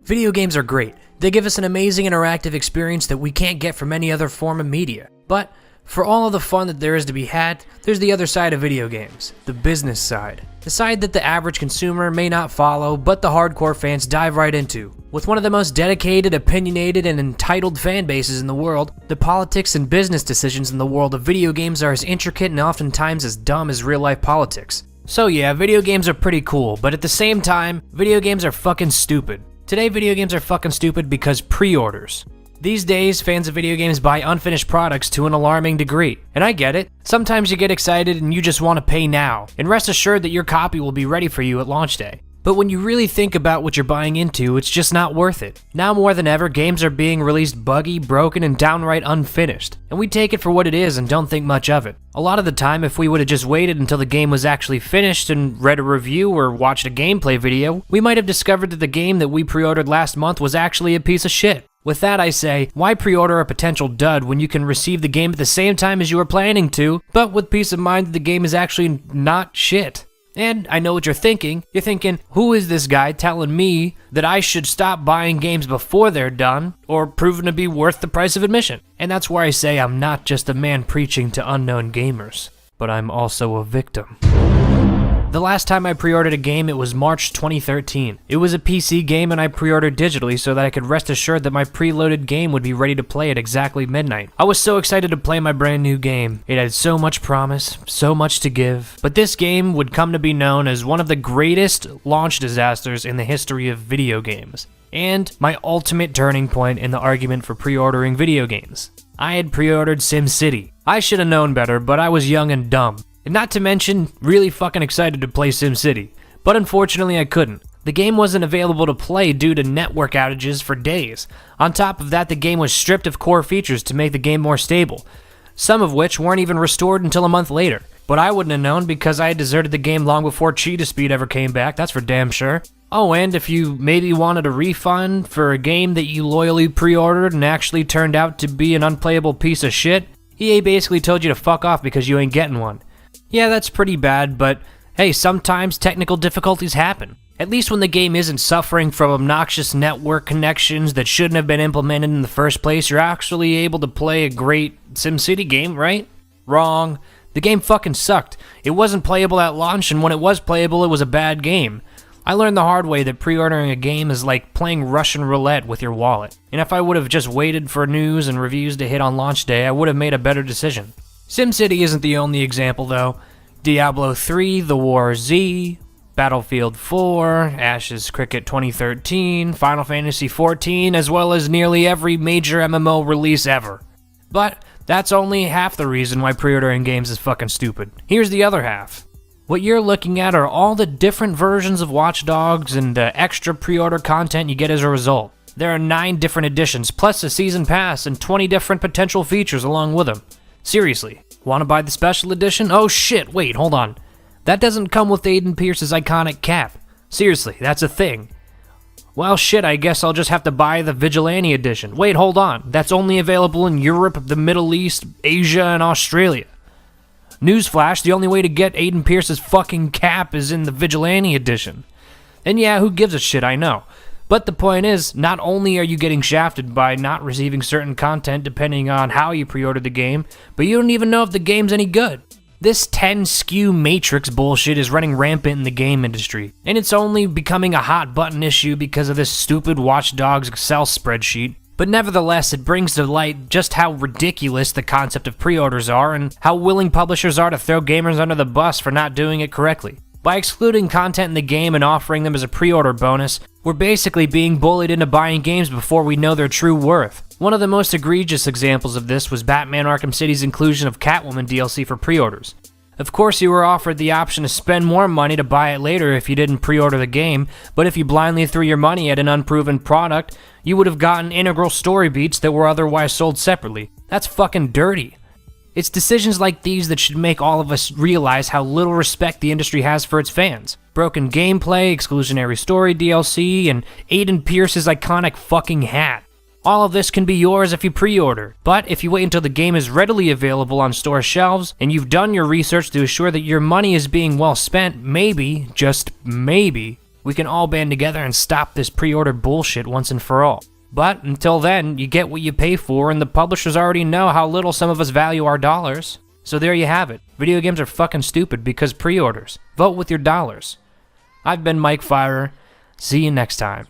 Video games are great. They give us an amazing interactive experience that we can't get from any other form of media. But for all of the fun that there is to be had, there's the other side of video games, the business side. The side that the average consumer may not follow, but the hardcore fans dive right into. With one of the most dedicated, opinionated, and entitled fan bases in the world, the politics and business decisions in the world of video games are as intricate and oftentimes as dumb as real-life politics. So yeah, video games are pretty cool, but at the same time, video games are fucking stupid. Today, video games are fucking stupid because pre-orders. These days, fans of video games buy unfinished products to an alarming degree. And I get it. Sometimes you get excited and you just want to pay now, and rest assured that your copy will be ready for you at launch day. But when you really think about what you're buying into, it's just not worth it. Now more than ever, games are being released buggy, broken, and downright unfinished. And we take it for what it is and don't think much of it. A lot of the time, if we would have just waited until the game was actually finished and read a review or watched a gameplay video, we might have discovered that the game that we pre-ordered last month was actually a piece of shit. With that, I say, why pre-order a potential dud when you can receive the game at the same time as you were planning to, but with peace of mind that the game is actually not shit? And I know what you're thinking. You're thinking, who is this guy telling me that I should stop buying games before they're done or proven to be worth the price of admission? And that's where I say I'm not just a man preaching to unknown gamers, but I'm also a victim. The last time I pre-ordered a game, it was March 2013. It was a PC game and I pre-ordered digitally so that I could rest assured that my preloaded game would be ready to play at exactly midnight. I was so excited to play my brand new game. It had so much promise, so much to give. But this game would come to be known as one of the greatest launch disasters in the history of video games, and my ultimate turning point in the argument for pre-ordering video games. I had pre-ordered SimCity. I should have known better, but I was young and dumb. And not to mention, really fucking excited to play SimCity. But unfortunately I couldn't. The game wasn't available to play due to network outages for days. On top of that, the game was stripped of core features to make the game more stable, some of which weren't even restored until a month later. But I wouldn't have known because I had deserted the game long before cheetah speed ever came back, that's for damn sure. Oh, and if you maybe wanted a refund for a game that you loyally pre-ordered and actually turned out to be an unplayable piece of shit, EA basically told you to fuck off because you ain't getting one. Yeah, that's pretty bad, but hey, sometimes technical difficulties happen. At least when the game isn't suffering from obnoxious network connections that shouldn't have been implemented in the first place, you're actually able to play a great SimCity game, right? Wrong. The game fucking sucked. It wasn't playable at launch, and when it was playable, it was a bad game. I learned the hard way that pre-ordering a game is like playing Russian roulette with your wallet. And if I would have just waited for news and reviews to hit on launch day, I would have made a better decision. SimCity isn't the only example though. Diablo 3, The War Z, Battlefield 4, Ashes Cricket 2013, Final Fantasy 14, as well as nearly every major MMO release ever. But that's only half the reason why pre-ordering games is fucking stupid. Here's the other half. What you're looking at are all the different versions of Watch Dogs and the extra pre-order content you get as a result. There are 9 different editions, plus a season pass and 20 different potential features along with them. Seriously, want to buy the special edition? Oh shit, wait, hold on. That doesn't come with Aiden Pierce's iconic cap. Seriously, that's a thing. Well shit, I guess I'll just have to buy the Vigilante edition. Wait, hold on. That's only available in Europe, the Middle East, Asia, and Australia. Newsflash, the only way to get Aiden Pierce's fucking cap is in the Vigilante edition. And yeah, who gives a shit, I know. But the point is, not only are you getting shafted by not receiving certain content depending on how you pre-ordered the game, but you don't even know if the game's any good. This 10 SKU matrix bullshit is running rampant in the game industry, and it's only becoming a hot button issue because of this stupid Watch Dogs Excel spreadsheet. But nevertheless, it brings to light just how ridiculous the concept of pre-orders are and how willing publishers are to throw gamers under the bus for not doing it correctly. By excluding content in the game and offering them as a pre-order bonus, we're basically being bullied into buying games before we know their true worth. One of the most egregious examples of this was Batman Arkham City's inclusion of Catwoman DLC for pre-orders. Of course, you were offered the option to spend more money to buy it later if you didn't pre-order the game, but if you blindly threw your money at an unproven product, you would have gotten integral story beats that were otherwise sold separately. That's fucking dirty. It's decisions like these that should make all of us realize how little respect the industry has for its fans. Broken gameplay, exclusionary story DLC, and Aiden Pierce's iconic fucking hat. All of this can be yours if you pre-order, but if you wait until the game is readily available on store shelves, and you've done your research to assure that your money is being well spent, maybe, just maybe, we can all band together and stop this pre-order bullshit once and for all. But until then, you get what you pay for, and the publishers already know how little some of us value our dollars. So there you have it. Video games are fucking stupid because pre-orders. Vote with your dollars. I've been Mike Feyrer. See you next time.